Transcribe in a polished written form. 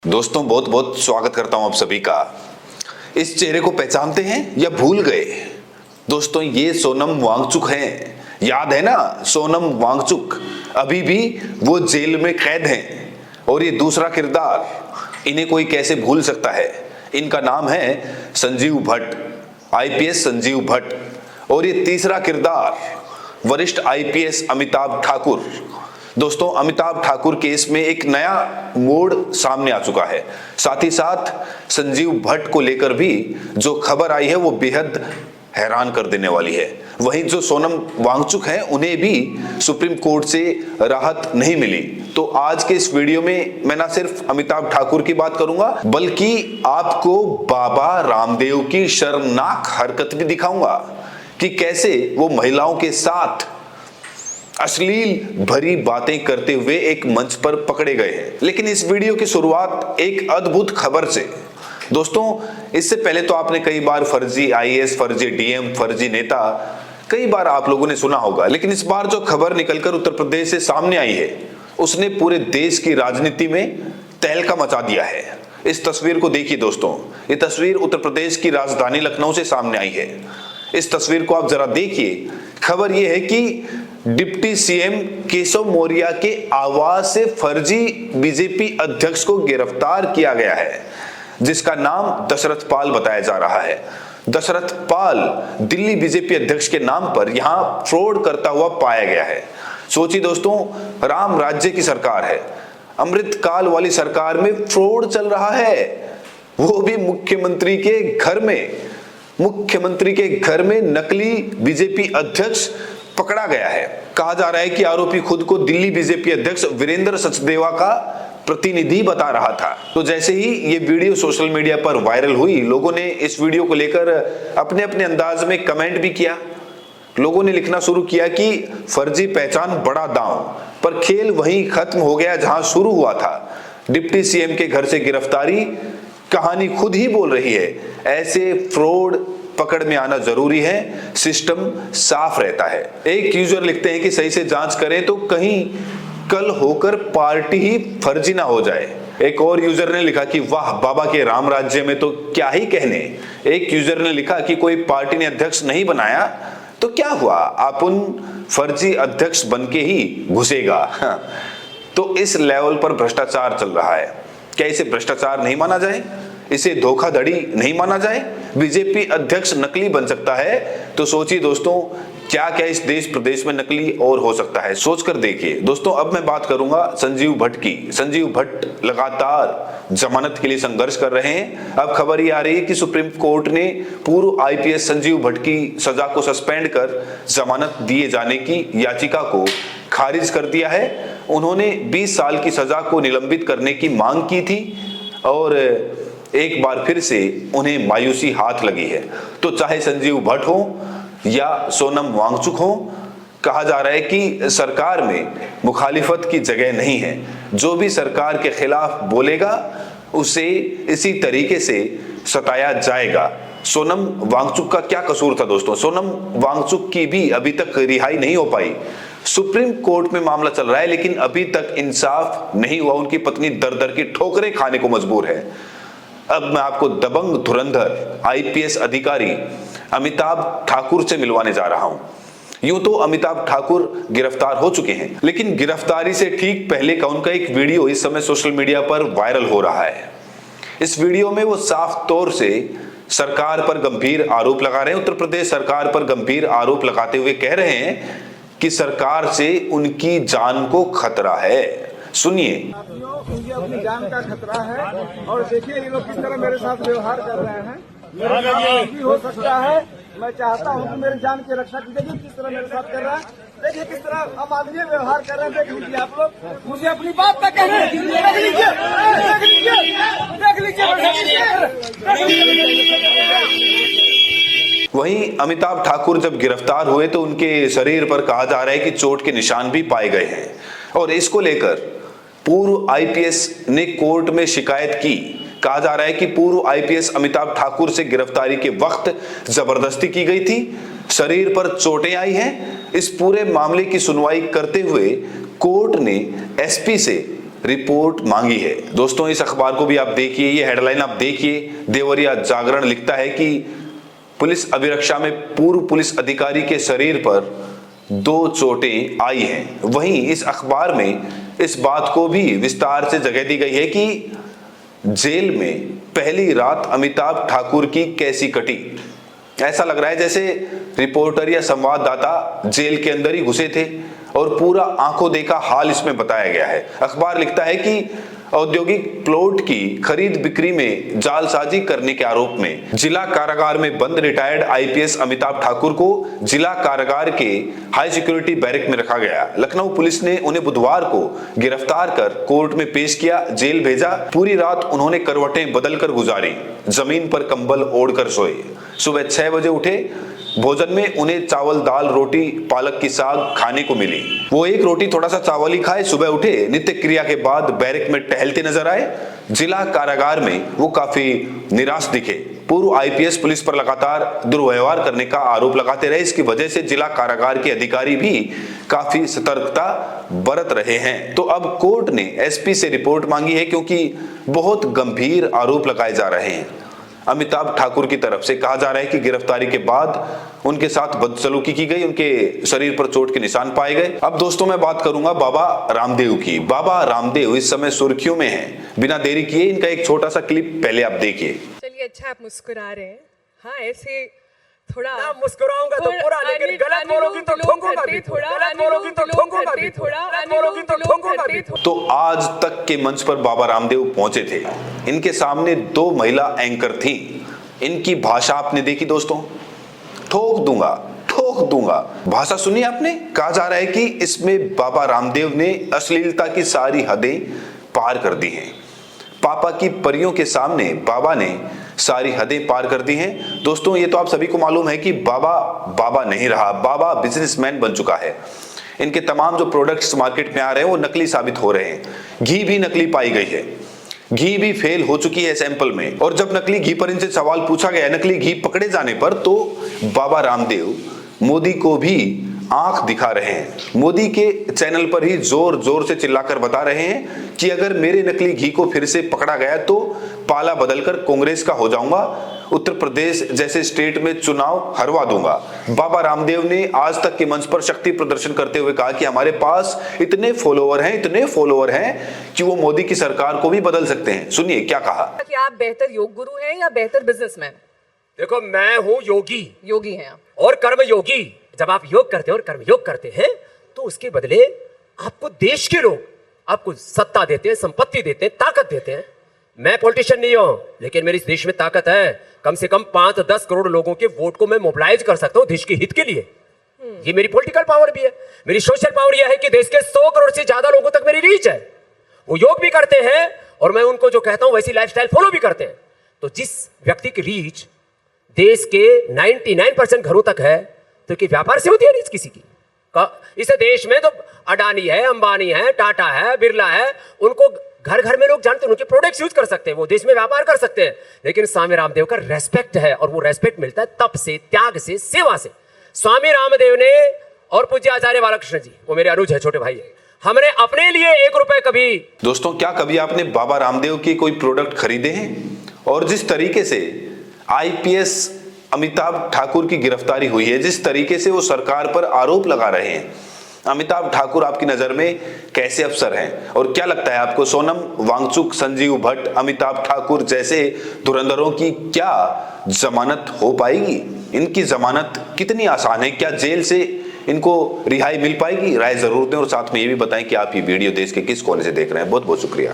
दोस्तों बहुत बहुत स्वागत करता हूं आप सभी का। इस चेहरे को पहचानते हैं या भूल गए? दोस्तों ये सोनम वांगचुक हैं। याद है ना सोनम वांगचुक? अभी भी वो जेल में कैद हैं। और ये दूसरा किरदार, इन्हें कोई कैसे भूल सकता है? इनका नाम है संजीव भट्ट, आईपीएस संजीव भट्ट। और ये तीसरा किरदार वरिष्ठ आईपीएस अमिताभ ठाकुर। दोस्तों अमिताभ ठाकुर केस में एक नया मोड़ सामने आ चुका है। साथ ही साथ संजीव भट्ट को लेकर भी जो खबर आई है वो बेहद हैरान कर देने वाली है। वहीं जो सोनम वांगचुक हैं उन्हें भी सुप्रीम कोर्ट से राहत नहीं मिली। तो आज के इस वीडियो में मैं ना सिर्फ अमिताभ ठाकुर की बात करूंगा बल्कि आपको बाबा रामदेव की शर्मनाक हरकत भी दिखाऊंगा कि कैसे वो महिलाओं के साथ अश्लील भरी बातें करते हुए एक मंच पर पकड़े गए हैं। लेकिन इस वीडियो की शुरुआत एक अद्भुत खबर से। दोस्तों इससे पहले तो आपने कई बार फर्जी आईएएस, फर्जी डीएम, फर्जी नेता कई बार आप लोगों ने सुना होगा। लेकिन इस बार जो खबर निकलकर उत्तर प्रदेश से सामने आई है उसने पूरे देश की राजनीति में तहलका मचा दिया है। इस तस्वीर को देखिए दोस्तों, ये तस्वीर उत्तर प्रदेश की राजधानी लखनऊ से सामने आई है। इस तस्वीर को आप जरा देखिए। खबर यह है कि डिप्टी सीएम केशव मौर्य के आवास से फर्जी बीजेपी अध्यक्ष को गिरफ्तार किया गया है, जिसका नाम दशरथ पाल बताया जा रहा है। दशरथ पाल दिल्ली बीजेपी अध्यक्ष के नाम पर यहां फ्रॉड करता हुआ पाया गया है। सोचिए दोस्तों, राम राज्य की सरकार है, अमृतकाल वाली सरकार में फ्रॉड चल रहा है, वो भी मुख्यमंत्री के घर में। मुख्यमंत्री के घर में नकली बीजेपी अध्यक्ष पकड़ा गया है। कहा जा रहा है कि आरोपी खुद को दिल्ली बीजेपी अध्यक्ष वीरेंद्र सचदेवा का प्रतिनिधि बता रहा था। तो जैसे ही ये वीडियो सोशल मीडिया पर वायरल हुई, लोगों ने इस वीडियो को लेकर अपने अपने अंदाज में कमेंट भी किया। लोगों ने लिखना शुरू किया कि फर्जी पहचान बड़ा दांव, पर खेल वहीं खत्म हो गया जहां शुरू हुआ था। डिप्टी सीएम के घर से गिरफ्तारी, कहानी खुद ही बोल रही है। ऐसे फ्रॉड पकड़ में आना जरूरी है, सिस्टम साफ रहता है। एक यूजर लिखते हैं कि सही से जांच करें तो कहीं कल होकर पार्टी ही फर्जी ना हो जाए। एक और यूजर ने लिखा कि वाह बाबा के राम राज्य में तो क्या ही कहने। एक यूजर ने लिखा कि कोई पार्टी ने अध्यक्ष नहीं बनाया तो क्या हुआ, अपन फर्जी अध्यक्ष बनके ही घुसेगा। तो इस लेवल पर भ्रष्टाचार चल रहा है। क्या इसे भ्रष्टाचार नहीं माना जाए? इसे धोखाधड़ी नहीं माना जाए? बीजेपी अध्यक्ष नकली बन सकता है तो सोचिए दोस्तों क्या क्या इस देश प्रदेश में नकली और हो सकता है, सोचकर देखिए। दोस्तों अब मैं बात करूंगा संजीव भट्ट की। संजीव भट्ट लगातार जमानत के लिए संघर्ष कर रहे हैं। अब खबर ये आ रही है कि सुप्रीम कोर्ट ने पूर्व आईपीएस संजीव भट्ट की सजा को सस्पेंड कर जमानत दिए जाने की याचिका को खारिज कर दिया है। उन्होंने 20 साल की सजा को निलंबित करने की मांग की थी और एक बार फिर से उन्हें मायूसी हाथ लगी है। तो चाहे संजीव भट्ट हो या सोनम वांगचुक हो, कहा जा रहा है कि सरकार में मुखालिफत की जगह नहीं है। जो भी सरकार के खिलाफ बोलेगा उसे इसी तरीके से सताया जाएगा। सोनम वांगचुक का क्या कसूर था दोस्तों? सोनम वांगचुक की भी अभी तक रिहाई नहीं हो पाई। सुप्रीम कोर्ट में मामला चल रहा है लेकिन अभी तक इंसाफ नहीं हुआ। उनकी पत्नी दर दर की ठोकरें खाने को मजबूर है। अब मैं आपको दबंग धुरंधर आईपीएस अधिकारी अमिताभ ठाकुर से मिलवाने जा रहा हूं। यूं तो अमिताभ ठाकुर गिरफ्तार हो चुके हैं, लेकिन गिरफ्तारी से ठीक पहले का उनका एक वीडियो इस समय सोशल मीडिया पर वायरल हो रहा है। इस वीडियो में वो साफ तौर से सरकार पर गंभीर आरोप लगा रहे हैं। उत्तर प्रदेश सरकार पर गंभीर आरोप लगाते हुए कह रहे हैं कि सरकार से उनकी जान को खतरा है। सुनिए। मुझे अपनी जान का खतरा है और देखिए ये लोग किस तरह मेरे साथ व्यवहार कर रहे हैं। मेरा जान भी हो सकता है। मैं चाहता हूं कि मेरी जान की रक्षा की। देखिए किस तरह मेरे साथ कर रहा है। देखिए किस तरह हम आदमी व्यवहार कर रहे हैं। देख लीजिए आप लोग, मुझे अपनी बात तक कहने दीजिए। देख लीजिए, देख लीजिए, देख लीजिए। वहीं अमिताभ ठाकुर जब गिरफ्तार हुए तो उनके शरीर पर कहा जा रहा है कि चोट के निशान भी पाए गए हैं और इसको लेकर पूर्व आईपीएस ने कोर्ट में शिकायत की। कहा जा रहा है कि पूर्व आईपीएस अमिताभ ठाकुर से गिरफ्तारी के वक्त जबरदस्ती की गई थी, शरीर पर चोटें आई हैं। इस पूरे मामले की सुनवाई करते हुए कोर्ट ने एसपी से रिपोर्ट मांगी है। दोस्तों इस अखबार को भी आप देखिए, ये हेडलाइन आप देखिए। देवरिया जागरण लिखता है कि पुलिस अभिरक्षा में पूर्व पुलिस अधिकारी के शरीर पर 2 चोटें आई हैं। वहीं इस अखबार में इस बात को भी विस्तार से जगह दी गई है कि जेल में पहली रात अमिताभ ठाकुर की कैसी कटी। ऐसा लग रहा है जैसे रिपोर्टर या संवाददाता जेल के अंदर ही घुसे थे और पूरा आंखों देखा हाल इसमें बताया गया है। अखबार लिखता है कि औद्योगिक प्लॉट की खरीद बिक्री में जालसाजी करने के आरोप में जिला कारागार में बंद रिटायर्ड आईपीएस अमिताभ ठाकुर को जिला कारागार के हाई सिक्योरिटी बैरक में रखा गया। लखनऊ पुलिस ने उन्हें बुधवार को गिरफ्तार कर कोर्ट में पेश किया, जेल भेजा। पूरी रात उन्होंने करवटें बदलकर गुजारी, जमीन पर कंबल ओढ़कर सोए। सुबह 6 बजे उठे। भोजन में उन्हें चावल, दाल, रोटी, पालक की साग खाने को मिली। वो एक रोटी थोड़ा सा चावल ही खाए। सुबह उठे, नित्य क्रिया के बाद बैरक में टहलते नजर आए। जिला कारागार में वो काफी निराश दिखे। पूर्व आईपीएस पुलिस पर लगातार दुर्व्यवहार करने का आरोप लगाते रहे। इसकी वजह से जिला कारागार के अधिकारी भी काफी सतर्कता बरत रहे हैं। तो अब कोर्ट ने एसपी से रिपोर्ट मांगी है क्योंकि बहुत गंभीर आरोप लगाए जा रहे हैं। अमिताभ ठाकुर की तरफ से कहा जा रहा है कि गिरफ्तारी के बाद उनके साथ बदसलूकी की गई, उनके शरीर पर चोट के निशान पाए गए। अब दोस्तों मैं बात करूंगा बाबा रामदेव की। बाबा रामदेव इस समय सुर्खियों में हैं। बिना देरी किए इनका एक छोटा सा क्लिप पहले आप देखिए। चलिए अच्छा आप मुस्कुरा रहे हैं। हाँ ऐसे थोड़ा ना मुस्कुराऊंगा तो पूरा, लेकिन गलत बोलोगी तो ठोकूंगा भी, गलत बोलोगी तो ठोकूंगा भी, गलत बोलोगी तो ठोकूंगा भी। तो आज तक के मंच पर बाबा रामदेव पहुंचे थे। इनके सामने 2 महिला एंकर थी। इनकी भाषा आपने देखी दोस्तों, ठोक दूंगा, ठोक दूंगा। भाषा सुनी आपने? कहा जा रहा है कि इसमें बाबा रामदेव ने अश्लीलता की सारी हदें पार कर दी हैं। पापा की परियों के सामने बाबा ने सारी हदें पार कर दी हैं। दोस्तों ये तो आप सभी को मालूम है कि बाबा बाबा नहीं रहा, बाबा बिजनेसमैन बन चुका है। इनके तमाम जो प्रोडक्ट्स मार्केट में आ रहे हैं वो नकली साबित हो रहे हैं। घी भी नकली पाई गई है, घी भी फेल हो चुकी है सैंपल में। और जब नकली घी पर इनसे सवाल पूछा गया, नकली घी पकड़े जाने पर, तो बाबा रामदेव मोदी को भी आंख दिखा रहे हैं। मोदी के चैनल पर ही जोर जोर से चिल्लाकर बता रहे हैं कि अगर मेरे नकली घी को फिर से पकड़ा गया तो पाला बदलकर कांग्रेस का हो जाऊंगा, उत्तर प्रदेश जैसे स्टेट में चुनाव हरवा दूंगा। बाबा रामदेव ने आज तक के मंच पर शक्ति प्रदर्शन करते हुए कहा कि हमारे पास इतने फॉलोअर हैं कि वो मोदी की सरकार को भी बदल सकते हैं। सुनिए क्या कहा। कि आप बेहतर योग गुरु हैं या बेहतर बिजनेसमैन? देखो मैं हूँ योगी हैं आप। और कर्म योगी। जब आप योग करते हैं और कर्म योग करते हैं तो उसके बदले आपको देश के लोग आपको सत्ता देते हैं, संपत्ति देते हैं, ताकत देते हैं। मैं पॉलिटिशियन नहीं हूं, लेकिन मेरे इस देश में ताकत है। कम से कम 5-10 करोड़ लोगों के वोट को मैं मोबिलाइज कर सकता हूं देश के हित के लिए। ये मेरी पॉलिटिकल पावर भी है। मेरी सोशल पावर यह है कि देश के 100 करोड़ से ज्यादा लोगों तक मेरी रीच है। वो योग भी करते हैं और मैं उनको जो कहता हूं वैसी लाइफस्टाइल फॉलो भी करते हैं। तो जिस व्यक्ति की रीच देश के 99% घरों तक है, तो कि व्यापार से होती है रीच किसी की। इसे देश में तो अडानी है, अंबानी है, टाटा है, बिरला है, उनको घर घर में लोग जानते हैं, उनके प्रोडक्ट्स यूज कर सकते हैं, वो देश में व्यापार कर सकते हैं। लेकिन स्वामी रामदेव का रेस्पेक्ट है, और वो रेस्पेक्ट मिलता है तप से, त्याग से, सेवा से। स्वामी रामदेव ने और पूज्य आचार्य बालकृष्ण जी, वो मेरे अनुज है, छोटे भाई है, हमने अपने लिए 1 रुपए कभी। दोस्तों क्या कभी आपने बाबा रामदेव के कोई प्रोडक्ट खरीदे हैं? और जिस तरीके से आईपीएस अमिताभ ठाकुर की गिरफ्तारी हुई है, जिस तरीके से वो सरकार पर आरोप लगा रहे हैं, अमिताभ ठाकुर आपकी नजर में कैसे अफसर हैं? और क्या लगता है आपको सोनम वांगचुक, संजीव भट्ट, अमिताभ ठाकुर जैसे धुरंधरों की क्या जमानत हो पाएगी? इनकी जमानत कितनी आसान है? क्या जेल से इनको रिहाई मिल पाएगी? राय जरूर दें और साथ में ये भी बताएं कि आप ये वीडियो देश के किस कोने से देख रहे हैं। बहुत बहुत शुक्रिया।